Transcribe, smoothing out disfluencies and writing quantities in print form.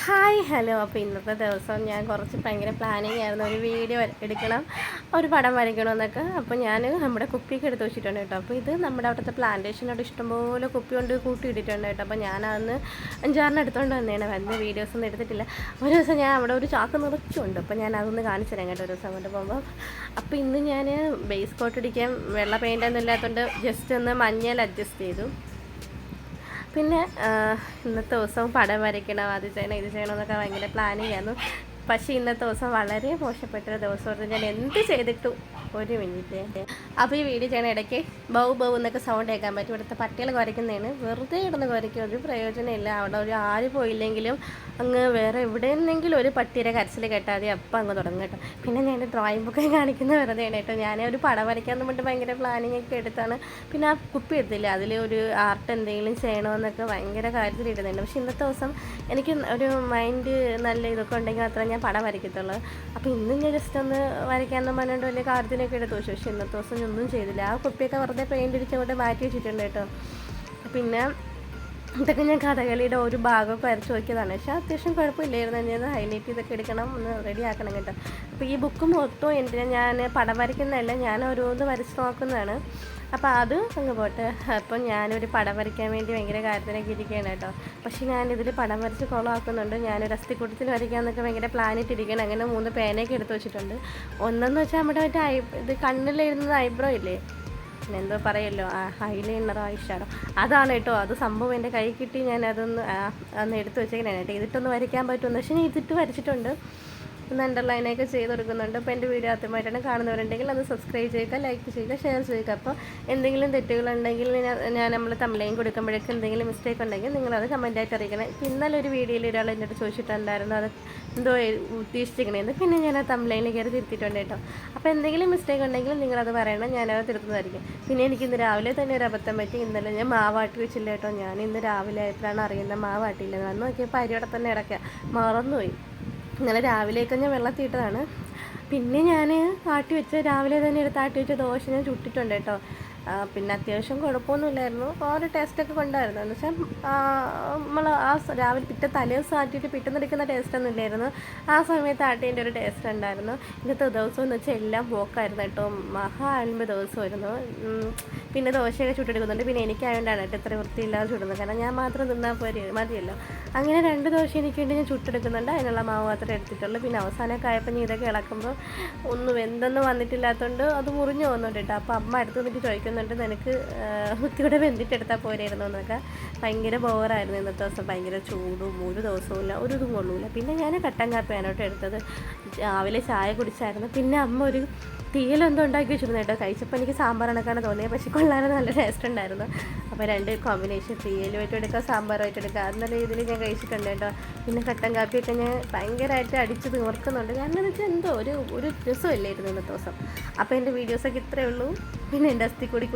Hi hello. അപ്പോൾ ഇന്നത്തെ ദിവസം ഞാൻ കുറച്ച് ഭയങ്കര പ്ലാനിങ് ആയിരുന്നു. ഒരു വീഡിയോ എടുക്കണം, ഒരു പടം വരയ്ക്കണമെന്നൊക്കെ. അപ്പോൾ ഞാൻ നമ്മുടെ കുപ്പിയൊക്കെ എടുത്ത് വെച്ചിട്ടുണ്ട് കേട്ടോ. അപ്പോൾ ഇത് നമ്മുടെ അവിടുത്തെ പ്ലാന്റേഷനോട് ഇഷ്ടംപോലെ കുപ്പി കൊണ്ട് കൂട്ടിയിട്ടിട്ടുണ്ട് കേട്ടോ. അപ്പോൾ ഞാനതൊന്ന് 5-6 എടുത്തുകൊണ്ട് വന്നതാണ്. വലിയ വീഡിയോസൊന്നും എടുത്തിട്ടില്ല. ഒരു ദിവസം ഞാൻ അവിടെ ഒരു ചാക്ക് നിറച്ചുണ്ട്. അപ്പോൾ ഞാൻ അതൊന്ന് കാണിച്ചു തരാം കേട്ടോ ഒരു ദിവസം കൊണ്ട് പോകുമ്പോൾ. അപ്പോൾ ഇന്ന് ഞാൻ ബേസ് കോട്ട് അടിക്കാൻ വെള്ള പെയിൻ്റൊന്നും ഇല്ലാത്തതുകൊണ്ട് ജസ്റ്റ് ഒന്ന് മഞ്ഞൾ അഡ്ജസ്റ്റ് ചെയ്തു. പിന്നെ ഇന്നത്തെ ദിവസം പടം വരയ്ക്കണം, അത് ചെയ്യണം ഇത് ചെയ്യണമെന്നൊക്കെ ഭയങ്കര പ്ലാനിങ് ആയിരുന്നു. പക്ഷേ ഇന്നത്തെ ദിവസം വളരെ മോശപ്പെട്ടൊരു ദിവസമായിരുന്നു. ഞാൻ എന്ത് ചെയ്തിട്ടു ഒരു മിനിറ്റ്. അപ്പോൾ ഈ വീഡിയോ ചെയ്യണ ഇടയ്ക്ക് ബൗ ബൗ എന്നൊക്കെ സൗണ്ട് കേൾക്കാൻ പറ്റും. ഇവിടുത്തെ പട്ടികൾ കുരയ്ക്കുന്നതാണ്. വെറുതെ ഇടുന്ന കുരയ്ക്കും, ഒരു പ്രയോജനമില്ല. അവിടെ ഒരു ആര് പോയില്ലെങ്കിലും അങ്ങ് വേറെ എവിടെയെന്നെങ്കിലും ഒരു പട്ടിയുടെ കരച്ചിൽ കേട്ടാൽ മതി, അപ്പം അങ്ങ് തുടങ്ങും കേട്ടോ. പിന്നെ ഞാൻ ഡ്രോയിങ് ബുക്കൊക്കെ കാണിക്കുന്ന വെറുതെയാണ് കേട്ടോ. ഞാൻ ഒരു പടം വരയ്ക്കാൻ വേണ്ടി ഭയങ്കര പ്ലാനിങ് ഒക്കെ എടുത്താണ്. പിന്നെ ആ കുപ്പി എടുത്തില്ല, അതിൽ ഒരു ആർട്ട് എന്തെങ്കിലും ചെയ്യണമെന്നൊക്കെ ഭയങ്കര കാര്യത്തിലിടുന്നുണ്ട്. പക്ഷേ ഇന്നത്തെ ദിവസം എനിക്ക് ഒരു മൈൻഡ് നല്ല ഇതൊക്കെ ഉണ്ടെങ്കിൽ മാത്രമേ ഞാൻ പടം വരയ്ക്കത്തുള്ളൂ. അപ്പോൾ ഇന്നും ഞാൻ ജസ്റ്റ് ഒന്ന് വരയ്ക്കാമെന്ന് പറഞ്ഞുകൊണ്ട് വലിയ കാര്യത്തിനൊക്കെ എടുത്തു വെച്ചു. പക്ഷേ ഇന്നത്തെ ദിവസം ഒന്നും ചെയ്തില്ല. ആ കുപ്പിയൊക്കെ വെറുതെ പെയിൻ്റ് അടിച്ചങ്ങോട്ട് മാറ്റി വെച്ചിട്ടുണ്ട് കേട്ടോ. പിന്നെ ഇതൊക്കെ ഞാൻ കഥകളിയുടെ ഒരു ഭാഗമൊക്കെ വരച്ച് നോക്കിയതാണ്. പക്ഷേ അത്യാവശ്യം കുഴപ്പമില്ലായിരുന്നു. ഞാൻ ഹൈലൈറ്റ് ചെയ്തൊക്കെ എടുക്കണം, ഒന്ന് റെഡി ആക്കണം കേട്ടോ. അപ്പോൾ ഈ ബുക്ക് മൊത്തം എന്തിനാ ഞാൻ പടം വരയ്ക്കുന്നതല്ല, ഞാൻ ഓരോന്ന് വരച്ച് നോക്കുന്നതാണ്. അപ്പോൾ അത് അങ്ങ് പോട്ടെ. അപ്പം ഞാനൊരു പടം വരയ്ക്കാൻ വേണ്ടി ഭയങ്കര കാര്യത്തിനൊക്കെ ഇരിക്കുകയാണ് കേട്ടോ. പക്ഷേ ഞാനിതിൽ പടം വരച്ച് കുളമാക്കുന്നുണ്ട്. ഞാനൊരു അസ്ഥിക്കൂട്ടത്തിൽ വരയ്ക്കാമെന്നൊക്കെ ഭയങ്കര പ്ലാനിട്ടിരിക്കുകയാണ്. അങ്ങനെ 3 പേനയൊക്കെ എടുത്ത് വെച്ചിട്ടുണ്ട്. ഒന്നെന്ന് വെച്ചാൽ നമ്മുടെ മറ്റേ ഇത് കണ്ണിലെഴുതുന്നത് ഐബ്രോ ഇല്ലേ, എന്തോ പറയുമല്ലോ, ഐലൈനറോ ഐഷാഡോ, അതാണ് കേട്ടോ. അത് സംഭവം എൻ്റെ കൈ കിട്ടി. ഞാൻ അന്ന് എടുത്ത് വെച്ചേക്കണേ കേട്ടോ. ഇതിട്ടൊന്ന് വരയ്ക്കാൻ പറ്റുമെന്ന്. പക്ഷേ ഞാൻ ഇതിട്ട് വരച്ചിട്ടുണ്ട്. ഒന്ന് അണ്ടർലൈനൊക്കെ ചെയ്ത് കൊടുക്കുന്നുണ്ട്. അപ്പോൾ എൻ്റെ വീഡിയോ ആദ്യമായിട്ടാണ് കാണുന്നവരുണ്ടെങ്കിൽ അത് സബ്സ്ക്രൈബ് ചെയ്യുക, ലൈക്ക് ചെയ്യുക, ഷെയർ ചെയ്യുക. അപ്പോൾ എന്തെങ്കിലും തെറ്റുകളുണ്ടെങ്കിൽ ഞാൻ നമ്മൾ തമ്മിലേയും കൊടുക്കുമ്പോഴേക്കും എന്തെങ്കിലും മിസ്റ്റേക്ക് ഉണ്ടെങ്കിൽ നിങ്ങളത് കമൻറ്റായിട്ട് അറിയിക്കണം. ഇന്നലെ ഒരു വീഡിയോയിൽ ഒരാൾ എൻ്റെ അടുത്ത് ചോദിച്ചിട്ടുണ്ടായിരുന്നു അത് എന്തോ ഉദ്ദേശിച്ചിരിക്കണേന്ന്. പിന്നെ ഞാൻ ആ തമ്മിലൈനിൽ കയറി തിരുത്തിയിട്ടുണ്ട് കേട്ടോ. അപ്പോൾ എന്തെങ്കിലും മിസ്റ്റേക്ക് ഉണ്ടെങ്കിൽ നിങ്ങളത് പറയണം, ഞാനത് തിരുത്തുന്നതായിരിക്കും. പിന്നെ എനിക്കിന്ന് രാവിലെ തന്നെ ഒരു അബദ്ധം പറ്റി. ഇന്നലെ ഞാൻ മാവാട്ടി വെച്ചില്ല കേട്ടോ. ഞാൻ ഇന്ന് രാവിലെ ആയപ്പോഴാണ് അറിയുന്നത് മാവാട്ടിയില്ലെന്ന്. വന്ന് നോക്കിയപ്പോൾ അരിയോടെ തന്നെ ഇടയ്ക്കുക മറന്നുപോയി. ഇന്നലെ രാവിലെയൊക്കെ ഞാൻ വെള്ളത്തിയിട്ടതാണ്. പിന്നെ ഞാൻ ആട്ടി വെച്ച് രാവിലെ തന്നെ എടുത്ത് ആട്ടി വെച്ച ദോശ ഞാൻ ചുട്ടിട്ടുണ്ട് കേട്ടോ. പിന്നെ അത്യാവശ്യം കുഴപ്പമൊന്നുമില്ലായിരുന്നു. ഒരു ടേസ്റ്റൊക്കെ കൊണ്ടായിരുന്നു. എന്ന് വെച്ചാൽ നമ്മൾ ആ രാവിലെ തലേ ദിവസം ആട്ടിയിട്ട് പിറ്റെന്നെടുക്കുന്ന ടേസ്റ്റൊന്നും ഇല്ലായിരുന്നു. ആ സമയത്ത് ആട്ടിൻ്റെ ഒരു ടേസ്റ്റ് ഉണ്ടായിരുന്നു. ഇന്നത്തെ ദിവസം എന്ന് വെച്ചാൽ എല്ലാം പോക്കായിരുന്നു കേട്ടോ. മഹാ അൻപത് ദിവസമായിരുന്നു. പിന്നെ ദോശയൊക്കെ ചുട്ടെടുക്കുന്നുണ്ട്. പിന്നെ എനിക്കായതുകൊണ്ടാണ് കേട്ടോ ഇത്ര വൃത്തിയില്ലാതെ ചുടുന്നത്. കാരണം ഞാൻ മാത്രം തിന്നാൽ മതിയല്ലോ. അങ്ങനെ 2 ദോശ എനിക്ക് വേണ്ടി ഞാൻ ചുട്ടെടുക്കുന്നുണ്ട്. അതിനുള്ള മാവ് മാത്രമേ എടുത്തിട്ടുള്ളൂ. പിന്നെ അവസാനമൊക്കെ ആയപ്പോൾ ഞാൻ ഇതൊക്കെ ഇളക്കുമ്പോൾ ഒന്നും വെന്തൊന്നും വന്നിട്ടില്ലാത്തതുകൊണ്ട് അത് മുറിഞ്ഞു പോകുന്നുണ്ട് കേട്ടോ. അപ്പോൾ അമ്മ അടുത്ത് നിന്നിട്ട് ചോദിക്കുന്നുണ്ട്, നിനക്ക് ഇവിടെ വെന്തിട്ടെടുത്താൽ പോരായിരുന്നു എന്നൊക്കെ. ഭയങ്കര ബോറായിരുന്നു ഇന്നത്തെ ദിവസം. ഭയങ്കര ചൂടും, ഒരു ദിവസവും ഇല്ല, ഒരു ഇതും കൊള്ളൂല. പിന്നെ ഞാൻ കട്ടൻ കാപ്പിയാണ് കേട്ടോ എടുത്തത്. രാവിലെ ചായ കുടിച്ചായിരുന്നു. പിന്നെ അമ്മ ഒരു തീയിലെന്തോ ഉണ്ടാക്കി വെച്ചിരുന്നു കേട്ടോ. കഴിച്ചപ്പോൾ എനിക്ക് സാമ്പാർ കണക്കാണ് തോന്നിയത്. പക്ഷേ കൊള്ളാനും നല്ല ടേസ്റ്റ് ഉണ്ടായിരുന്നു. അപ്പോൾ 2 കോമ്പിനേഷൻ, തീയലുമായിട്ട് എടുക്കുക, സാമ്പാറുമായിട്ട് എടുക്കുക, നല്ല രീതിയിൽ ഞാൻ കഴിച്ചിട്ടുണ്ട് കേട്ടോ. പിന്നെ കട്ടൻ കാപ്പിയൊക്കെ ഞാൻ ഭയങ്കരമായിട്ട് അടിച്ച് തീർക്കുന്നുണ്ട്. കാരണം എന്ന് വെച്ചാൽ എന്തോ ഒരു രസമില്ലായിരുന്നു ഇന്നത്തെ ദിവസം. അപ്പോൾ എൻ്റെ വീഡിയോസൊക്കെ ഇത്രയേ ഉള്ളൂ. പിന്നെ എൻ്റെ അസ്ഥി കൂടി